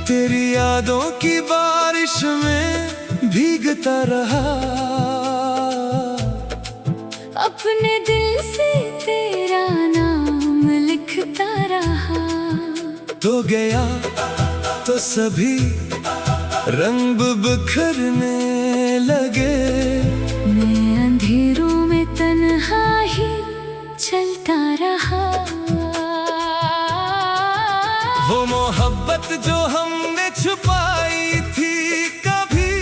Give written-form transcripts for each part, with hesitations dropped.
तेरी यादों की बारिश में भीगता रहा, अपने दिल से तेरा नाम लिखता रहा। तो गया तो सभी रंग बिखरने लगे, मैं अंधेरों में तन्हा ही चलता रहा। वो मोहब्बत जो हमने छुपाई थी कभी,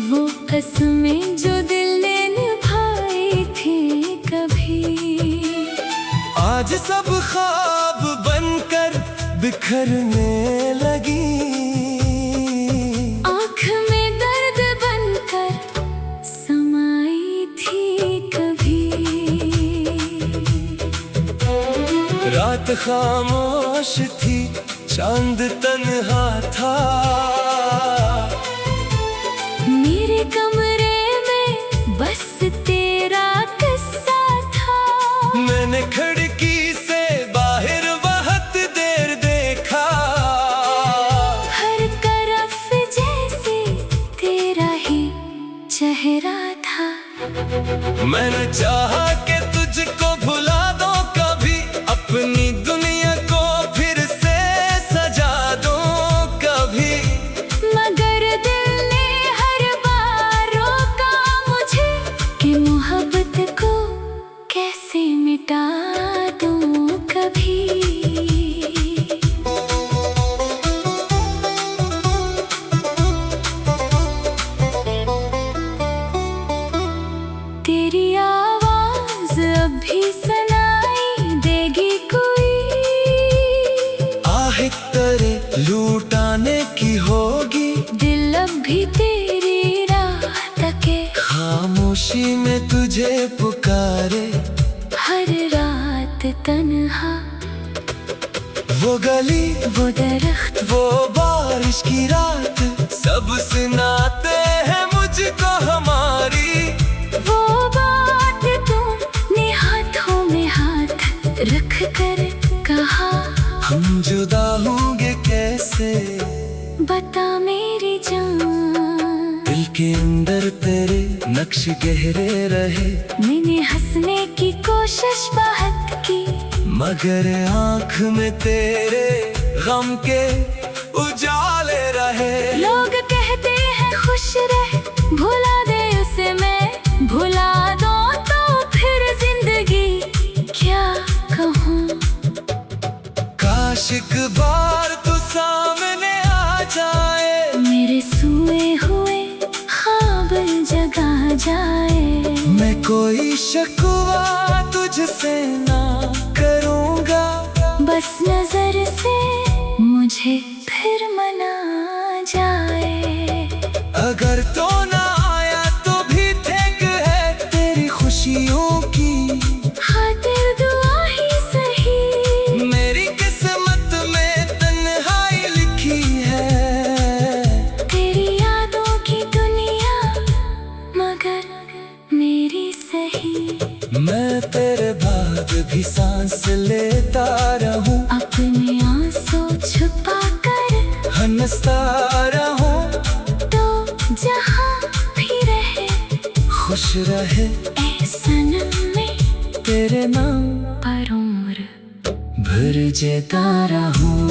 वो कसमें जो दिल ने निभाई थी कभी, आज सब ख्वाब बनकर बिखरने लगी। आँख में दर्द बनकर समाई थी कभी। रात खामोश थी, चांद तन्हा था, मेरे कमरे में बस तेरा किस्सा था। मैंने खिड़की से बाहर बहुत देर देखा, हर तरफ जैसे तेरा ही चेहरा था। मैंने चाहा कि तुझको भुला दो कभी, अपनी दुनिया को फिर से सजा दो कभी, मगर दिल ने हर बार रोका मुझे कि मोहब्बत को कैसे मिटा दूं कभी। तेरी आवाज अभी सुनाई देगी कोई, आह तेरे लूटाने की होगी, दिल अब भी तेरी राह तके, खामोशी में तुझे पुकारे, हर रात तन्हा। वो गली वो दरख्त वो बारिश की रात, सब सुनाते हैं मुझको हमारी। वो बात तुमने हाथों में हाथ रख कर कहा, हम जुदा होंगे कैसे, बता मेरी जान। दिल के अंदर तेरे नक्श गहरे रहे, मैंने हंसने की कोशिश बहुत की, मगर आँख में तेरे गम के उजाले रहे। लोग कहते हैं खुश रहे, भुला दे उसे मैं भुला दो तो फिर जिंदगी क्या कहूँ। काश एक बार तू सामने आ जाए, मेरे सोए हुए ख्वाब जगा जाए। मैं कोई शिकवा तुझसे ना करूँगा, बस नजर से मुझे फिर मना जाए। अगर तो ना आया तो भी ठीक है तेरी खुशियों की खातिर दुआ ही सही, मेरी किस्मत में तन्हाई लिखी है। तेरी यादों की दुनिया मगर मेरी सही। मैं तेरे बाद भी सांस लेता रहूं, अपने आंसू छुपा कर हंसता रहूं, तो जहाँ भी रहे खुश रहे ऐ सनम में तेरे नाम पर उम्र भर जेता रहूं।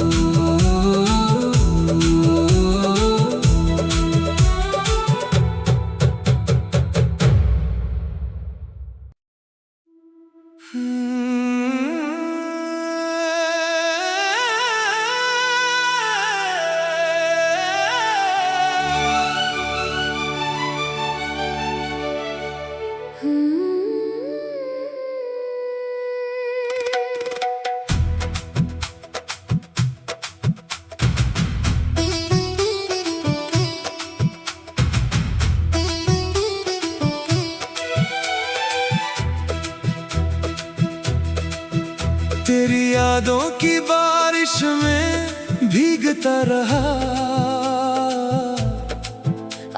तेरी यादों की बारिश में भीगता रहा,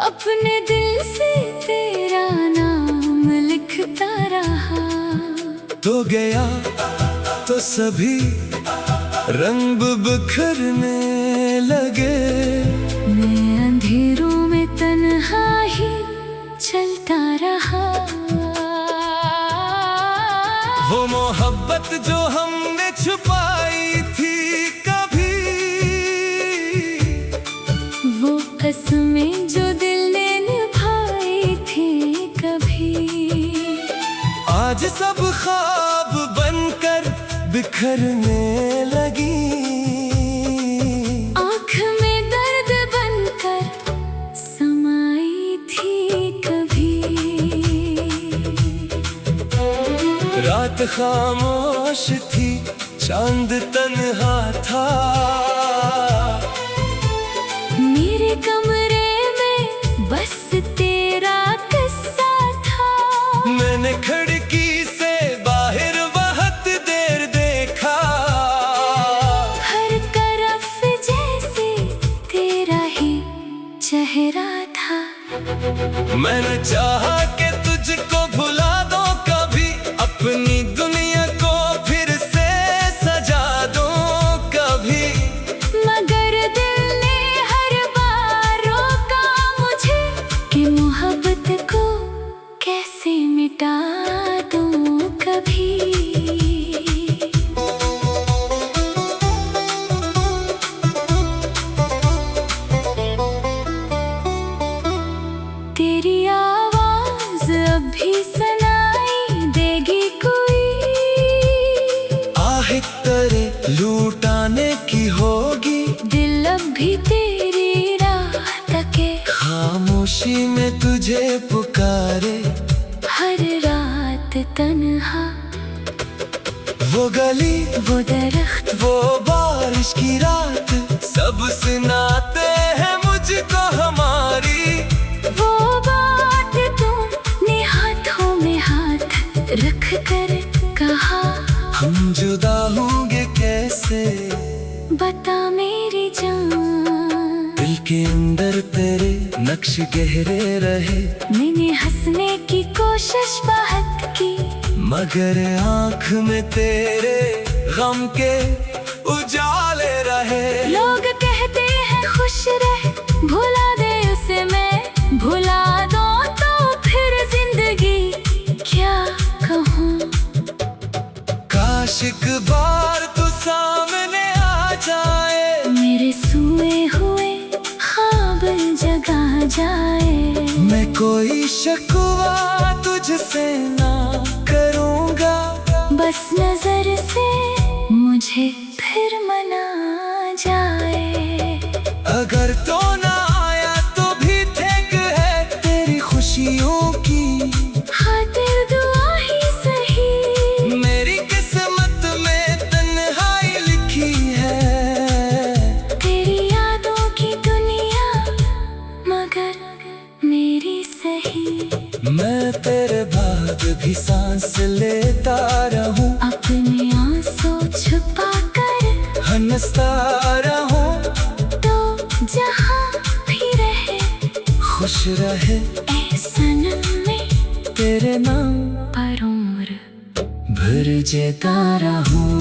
अपने दिल से तेरा नाम लिखता रहा। तो गया तो सभी रंग बिखरने लगे, मैं अंधेरों में तन्हा ही चलता रहा। वो मोहब्बत जो हमने छुपाई थी कभी, वो कसमें जो दिल ने निभाई थी कभी, आज सब ख्वाब बनकर बिखरने लगी। आँख में दर्द बनकर समाई थी कभी। रात खामोश थी, चांद तन्हा था, मेरे कमरे में बस तेरा किस्सा था। मैंने खिड़की से बाहर बहुत देर देखा, हर तरफ जैसे तेरा ही चेहरा था। मैंने चाहा कि तुझको भुला दो कभी, अपनी दुनिया को फिर से सजा दो कभी, मगर दिल ने हर बार रोका मुझे कि मोहब्बत को कैसे मिटा दूं कभी। तेरी आवाज अभी सुनाई देगी कोई, आहे करे लूटाने की होगी, दिल अब भी तेरी राह तके, खामोशी में तुझे पुकारे, हर रात तन्हा। वो गली वो दरख्त वो बारिश की रात, सब सुनाते हैं मुझको हमारी। वो बात तुमने हाथों में हाथ रख कर कहा, हम जुदा होंगे कैसे, बता मेरी जान। दिल के अंदर तेरे नक्श गहरे रहे, मैंने हंसने की कोशिश बहुत की, मगर आँख में तेरे गम के उजाले रहे। लोग कहते हैं खुश रह, भुला दे उसे मैं, भुला दो तो फिर जिंदगी क्या कहूँ। काश एक बार तू सामने आ जाए, मेरे सोए हुए ख्वाब जगा जाए। मैं कोई शिकवा तुझसे ना करूँगा, बस नजर से मुझे फिर मना जाए। अगर तो ना आया तो भी ठीक है तेरी खुशियों की, खातिर दुआ ही सही, मेरी किस्मत में तन्हाई लिखी है। तेरी यादों की दुनिया मगर मेरी सही। मैं तेरे बाद भी सांस लेता रहूं, अपने आंसू छुपा कर हंसता रहूं, तो जहाँ भी रहे खुश रहे ऐ सनम में तेरे नाम पर उम्र भर जेता रहूं।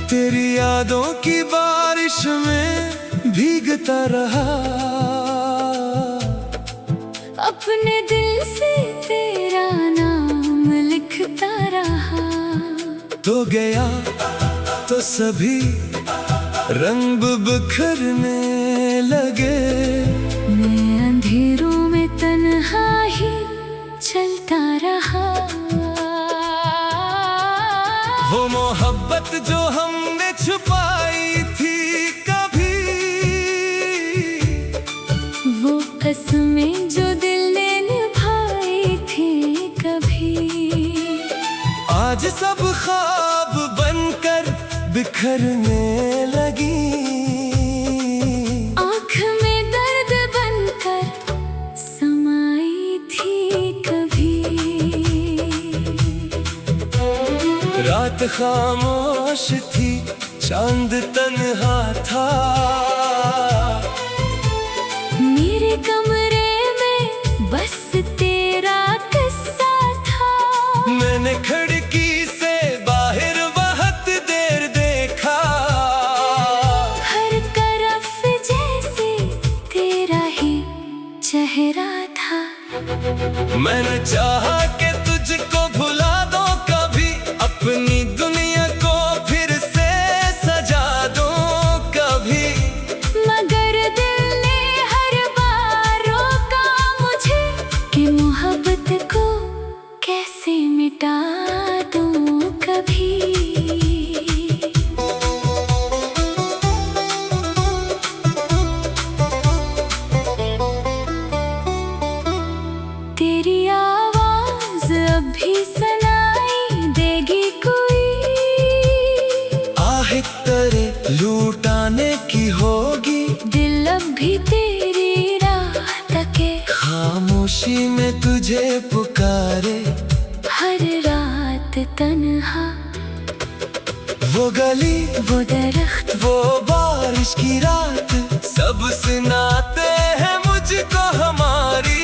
तेरी यादों की बारिश में भीगता रहा, अपने दिल से तेरा नाम लिखता रहा। तो गया तो सभी रंग बिखरने लगे। मैं अंधेरों में तन्हा ही चलता रहा। वो मोहब्बत जो हमने छुपाई थी कभी, वो कसमें जो दिल ने निभाई थी कभी, आज सब ख्वाब बनकर बिखरने लगी। आँख में दर्द बनकर समाई थी कभी। रात खामोश थी, चांद तन्हा था। मेरे कमरे में बस तेरा किस्सा था। मैंने खिड़की से बाहर बहुत देर देखा। हर तरफ जैसे तेरा ही चेहरा था। मैंने चाहा कि तुझको भुला दो कभी, अपनी दुनिया को फिर से सजा दो कभी। मगर दिल ने हर बार रोका मुझे कि मोहब्बत को कैसे मिटा दूं कभी। तेरी आवाज अभी सुनाई देगी कोई। आहे तेरे लूटाने की होगी, दिल अब भी तेरी राह तके। खामोशी में तुझे पुकारे। हर रात तन्हा, वो गली, वो दरख्त, वो बारिश की रात, सब सुनाते हैं मुझको हमारी।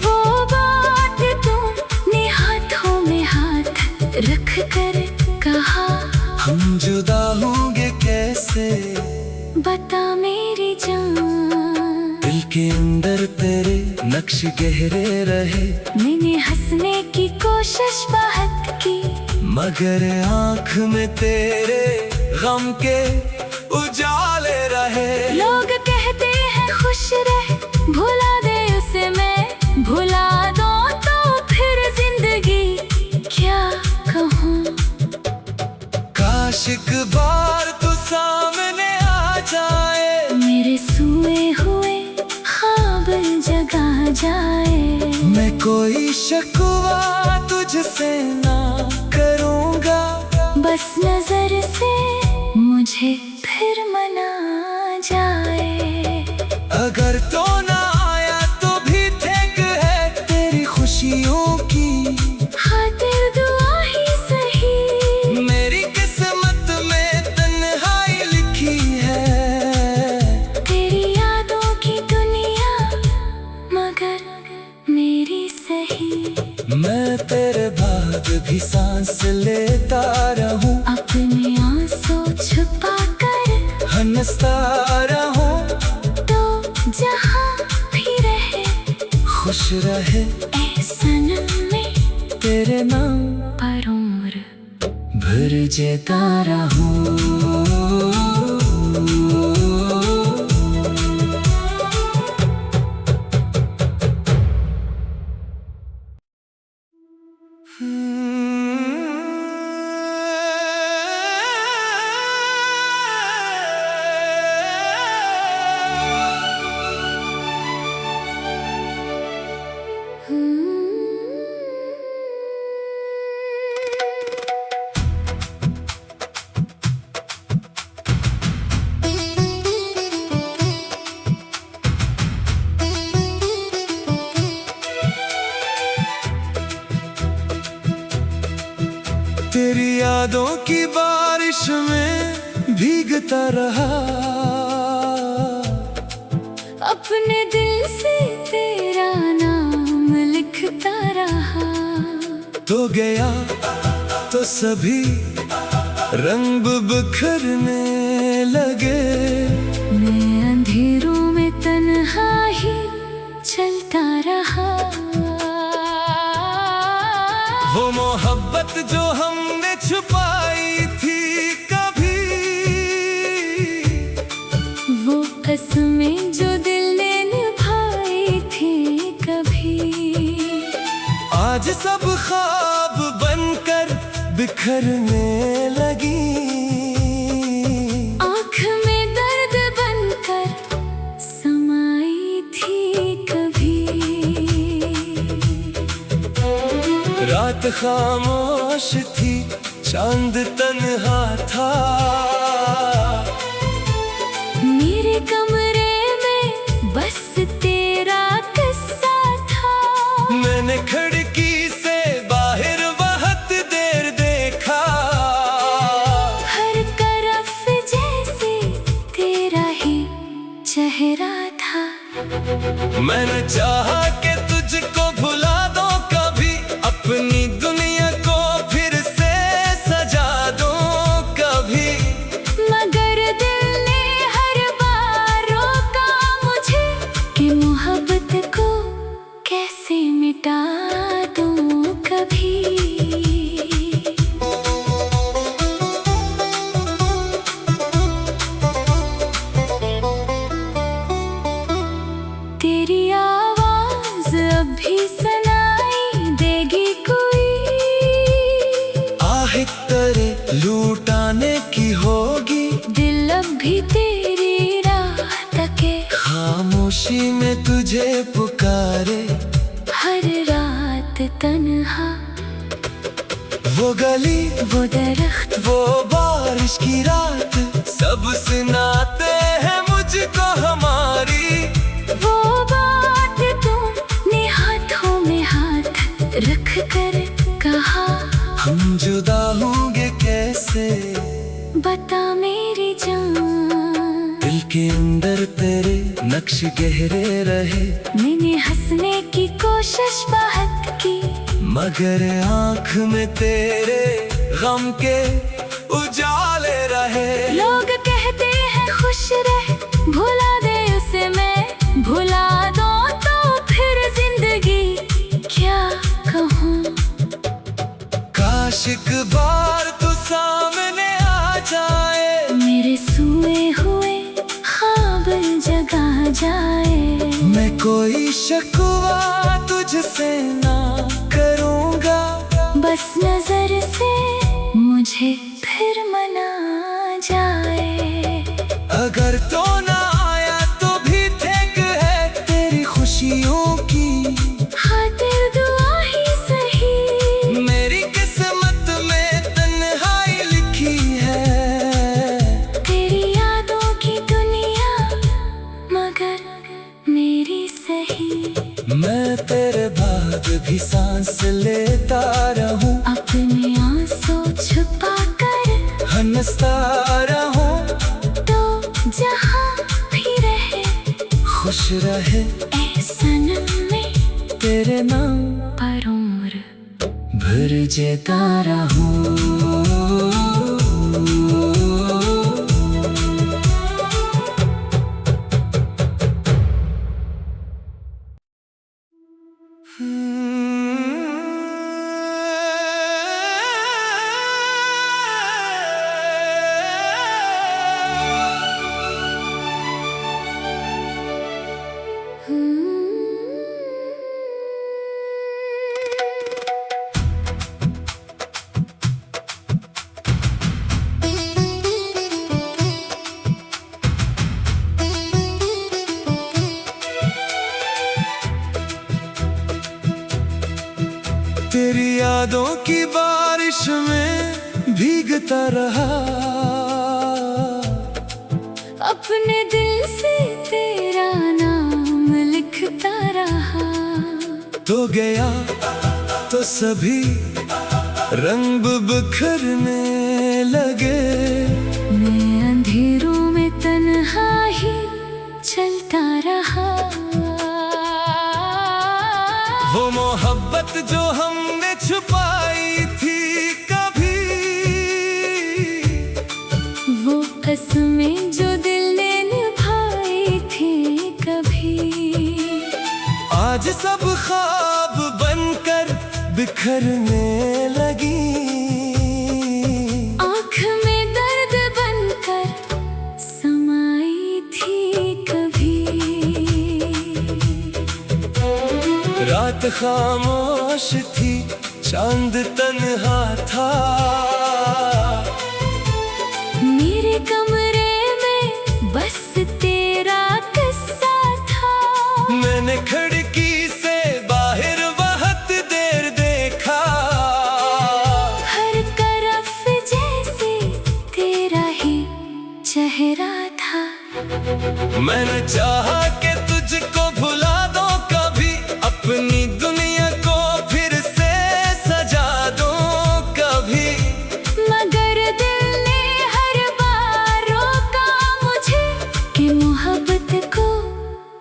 वो बात तुमने हाथों में हाथ रख कर कहा। हम जुदा होंगे कैसे, बता मेरी जान। दिल के अंदर तेरे नक्श गहरे रहे। मैंने हंसने की कोशिश बहुत की, मगर आँख में तेरे गम के उजाले रहे। लोग कहते हैं खुश रह, भुला दे उसे मैं, भुला दो तो फिर जिंदगी क्या कहूँ। काश एक बार तू सामने आ जाए, मेरे सोए हुए ख्वाब जगा जाए। मैं कोई शिकवा तुझसे ना करूँगा। बस नजर से मुझे फिर मना जाए। अगर तो ना आया तो भी ठीक है तेरी खुशियों की खातिर दुआ ही सही। मेरी किस्मत में तन्हाई लिखी है। तेरी यादों की दुनिया मगर मेरी सही। मैं तेरे बाद भी सांस लेता रहूं, अपने आंसू छुपा कर हंसता रहूं। तो जहाँ भी रहे खुश रहे ए सनम में तेरे नाम पर उम्र भर जेता रहूं। तेरी यादों की बारिश में भीगता रहा। अपने दिल से तेरा नाम लिखता रहा। तो गया तो सभी रंग बिखरने लगे। मैं अंधेरों में तन्हा ही चलता रहा। वो मोहब्बत जो हमने छुपाई थी कभी, कसमें जो दिल ने निभाई थी कभी, आज सब ख्वाब बनकर बिखरने लगी। आँख में दर्द बनकर समाई थी कभी। रात खामोश थी, चांद तन्हा था, मेरे कमरे में बस तेरा किस्सा था। मैंने खिड़की से बाहर बहुत देर देखा, हर तरफ जैसे तेरा ही चेहरा था। मैंने चाहा कि तुझको भुला दो कभी, अपनी दुनिया को फिर से सजा दो कभी। मगर दिल ने हर बार रोका मुझे कि मोहब्बत को कैसे मिटा दूं कभी। तेरी आवाज अभी सुनाई देगी कोई, आह तेरे लूटाने की होगी, दिल अब भी तेरी राह तके, खामोशी में तुझे पुकारे। हर रात तन्हा, वो गली, वो दरख्त, वो बारिश की रात, सब सुनाते हैं मुझको हमारी। वो बात तुमने हाथों में हाथ रख कर कहा, हम जुदा होंगे कैसे, बता मेरी जान। दिल के अंदर तेरे नक्श गहरे रहे, मैंने हंसने की कोशिश बहुत की, मगर आँख में तेरे गम के उजाले रहे। लोग कहते हैं खुश रह, भुला दे उसे मैं, भुला दो तो फिर जिंदगी क्या कहूँ। काश एक बार तू सामने आ जाए, मेरे सोए हुए ख्वाब जगा जाए। मैं कोई शिकवा तुझसे ना करूँगा, बस नजर से मुझे फिर मना जाए। अगर तो ना आया तो भी ठीक है तेरी खुशियों की खातिर दुआ ही सही, मेरी किस्मत में तन्हाई लिखी है। तेरी यादों की दुनिया मगर मेरी सही। मैं तेरे बाद भी सांस लेता रहूं, अपने आंसू छुपा कर हंसता रहूं, तो जहाँ भी रहे खुश रहे ए सनम में तेरे नाम पर उम्र भर जेता रहूं। तेरी यादों की बारिश में भीगता रहा, अपने दिल से तेरा नाम लिखता रहा। तो गया तो सभी रंग बिखरने लगे, मैं अंधेरों में तन्हा ही चलता रहा। वो मोहब्बत जो हमने छुपाई थी कभी, वो कसमें जो दिल ने निभाई थी कभी, आज सब ख्वाब बनकर बिखरने लगी। आँख में दर्द बनकर समाई थी रात खामोश थी, चांद तन्हा था। मेरे कमरे में बस तेरा किस्सा था। मैंने खिड़की से बाहर बहुत देर देखा। हर तरफ जैसे तेरा ही चेहरा था। मैंने चाहा कि तुझको भुला दो कभी, अपनी दुनिया को फिर से सजा दो कभी। मगर दिल ने हर बार रोका मुझे कि मोहब्बत को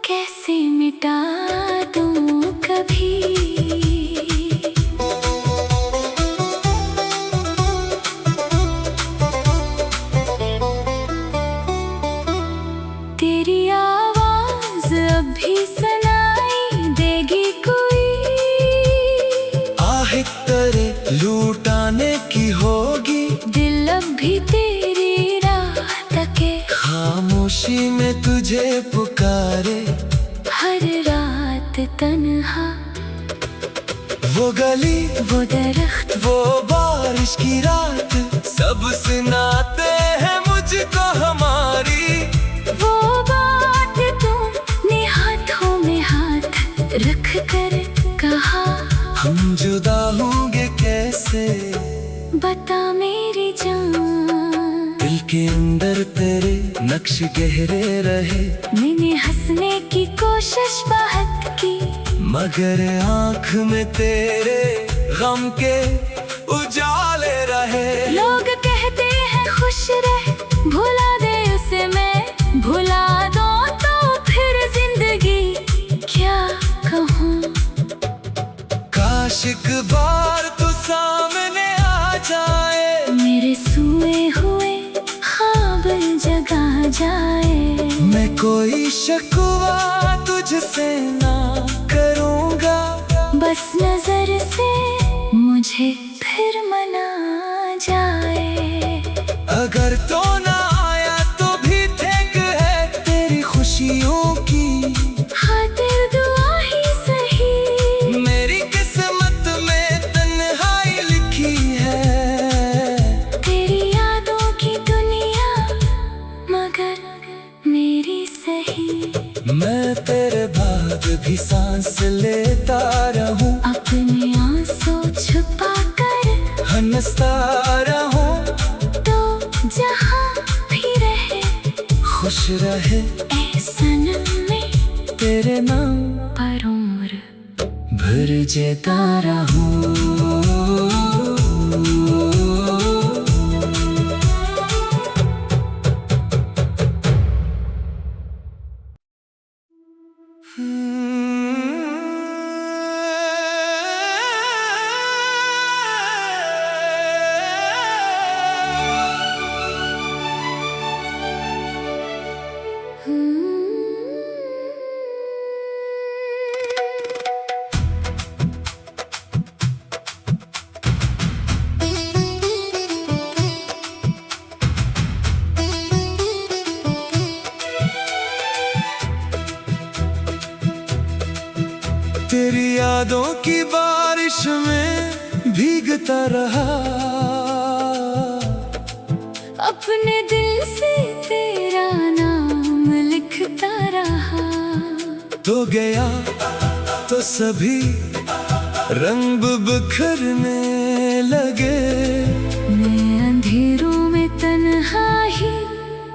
कैसे मिटा दूं कभी। तेरी आवाज अब भी सुनाई देगी कोई। आह तेरे लूटाने की होगी, दिल अब भी तेरी राह तके। खामोशी में तुझे पुकारे। हर रात तन्हा, वो गली, वो दरख्त, वो बारिश की रात, सब सुनाते हैं मुझको हमारी। वो बात तुमने हाथों में हाथ रख कर कहा। हम जुदा होंगे कैसे, बता मेरी जान। दिल के अंदर तेरे नक्श गहरे रहे। मैंने हंसने की कोशिश बहुत की, मगर आँख में तेरे गम के उजाले रहे। लोग कहते हैं खुश रह, भुला दे उसे मैं, भुला दो तो फिर जिंदगी क्या कहूँ। काश एक बार तू सामने आ जाए, मेरे सोए हुए ख्वाब जगा जाए। मैं कोई शिकवा तुझसे ना करूँगा। बस नजर से मुझे फिर मना जाए। अगर तो ना आया तो भी ठीक है, तेरी खुशियों की खातिर दुआ ही सही। मेरी किस्मत में तन्हाई लिखी है। तेरी यादों की दुनिया मगर मेरी सही। मैं तेरे बाद भी सांस लेता रहूं, अपने आंसू छुपा कर हंसता रहूं। तो जहाँ भी रहे खुश रहे ऐ सनम में तेरे नाम पर उम्र भर जेता रहूं। तेरी यादों की बारिश में भीगता रहा। अपने दिल से तेरा नाम लिखता रहा। तो गया तो सभी रंग बिखरने लगे। मैं अंधेरों में तन्हा ही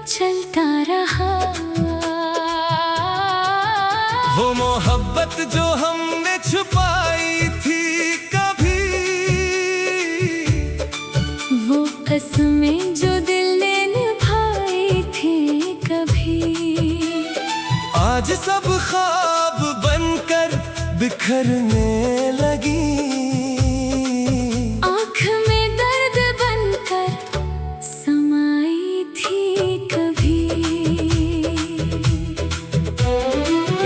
चलता रहा। वो मोहब्बत जो हमने छुपाई थी कभी, वो कसमें जो दिल ने निभाई थी कभी, आज सब ख्वाब बनकर बिखरने लगी। आँख में दर्द बनकर समाई थी कभी।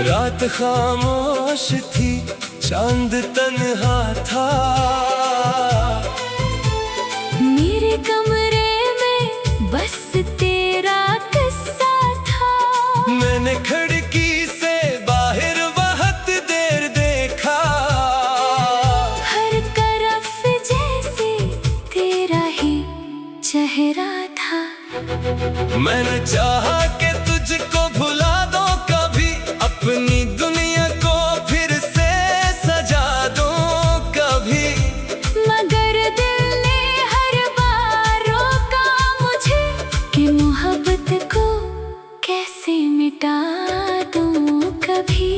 रात खामोश थी, चांद तन्हा था। मेरे कमरे में बस तेरा किस्सा था। मैंने खिड़की से बाहर बहुत देर देखा। मैंने चाहा कि तुझको भुला दो कभी, अपनी दुनिया को फिर से सजा दो कभी। मगर दिल ने हर बार रोका मुझे कि मोहब्बत को कैसे मिटा दूं कभी।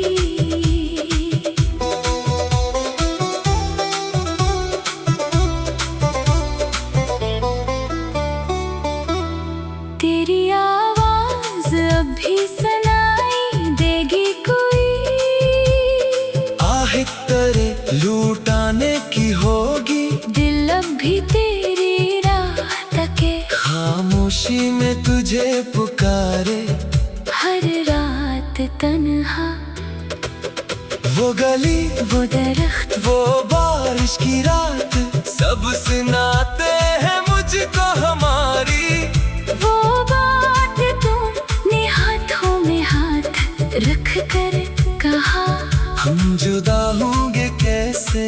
तेरी आवाज अब भी सुनाई देगी कोई, आहे तेरे लूटाने की होगी, दिल अब भी तेरी राह तके, खामोशी में तुझे पुकारे हर रात तन्हा। वो गली, वो दरख्त, वो बारिश की रात, सब सुनाते हैं मुझको हमारी। वो बात तुमने हाथों में हाथ रख कर कहा, हम जुदा होंगे कैसे,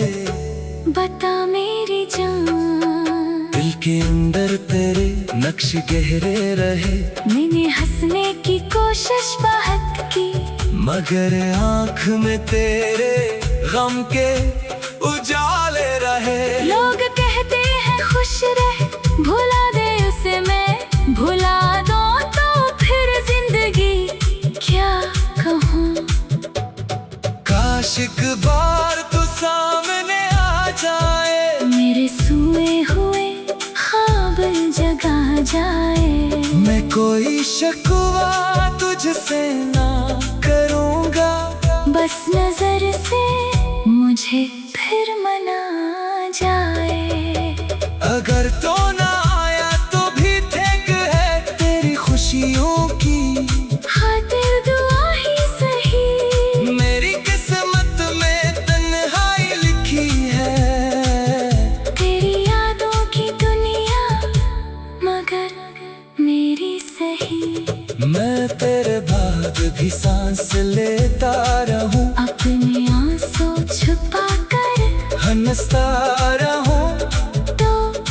बता मेरी जान। दिल के अंदर तेरे नक्श गहरे रहे, मैंने हंसने की कोशिश बहुत की, मगर आँख में तेरे गम के उजाले रहे। लोग कहते हैं खुश रह, भुला दे उसे मैं, भुला दो तो फिर जिंदगी क्या कहूँ। काश एक बार तू सामने आ जाए, मेरे सोए हुए ख्वाब जगा जाए। मैं कोई शिकवा तुझसे ना करूँगा, बस नजर से मुझे फिर मना जाए। अगर तो ना आया तो भी ठीक है, तेरी खुशियों की खातिर दुआ ही सही, मेरी किस्मत में तन्हाई लिखी है। तेरी यादों की दुनिया मगर मेरी सही। मैं तेरे बाद भी सांस लेता रहूं, अपने आंसू छुपा कर हंसता रहूं, तो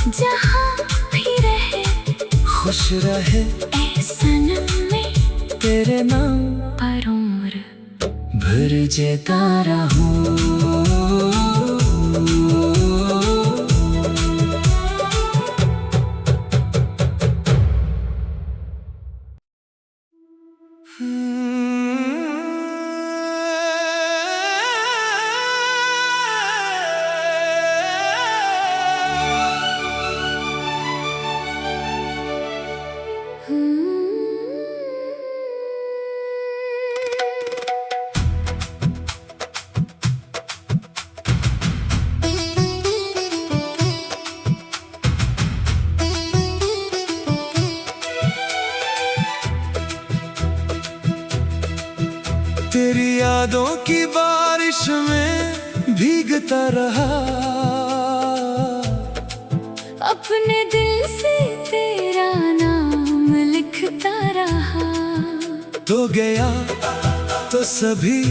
जहाँ भी रहे खुश रहे ए सनम में तेरे नाम पर उम्र भर जेता रहूं। तेरी यादों की बारिश में भीगता रहा, अपने दिल से तेरा नाम लिखता रहा। तो गया तो सभी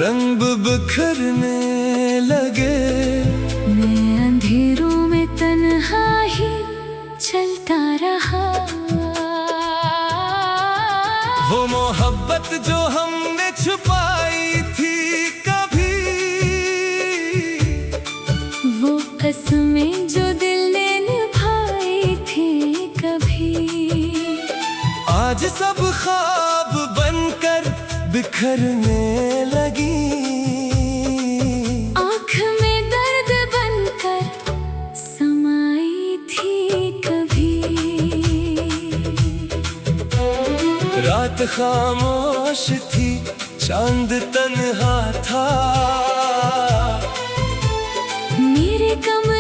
रंग बिखरने लगे, मैं अंधेरों में तन्हा ही चलता रहा। वो मोहब्बत जो हमने छुपाई थी कभी, वो कसमें जो दिल ने निभाई थी कभी, आज सब ख्वाब बनकर बिखरने लगी। आँख में दर्द बनकर समाई थी कभी। रात खामोश थी, चांद तन्हा था, मेरे कमरे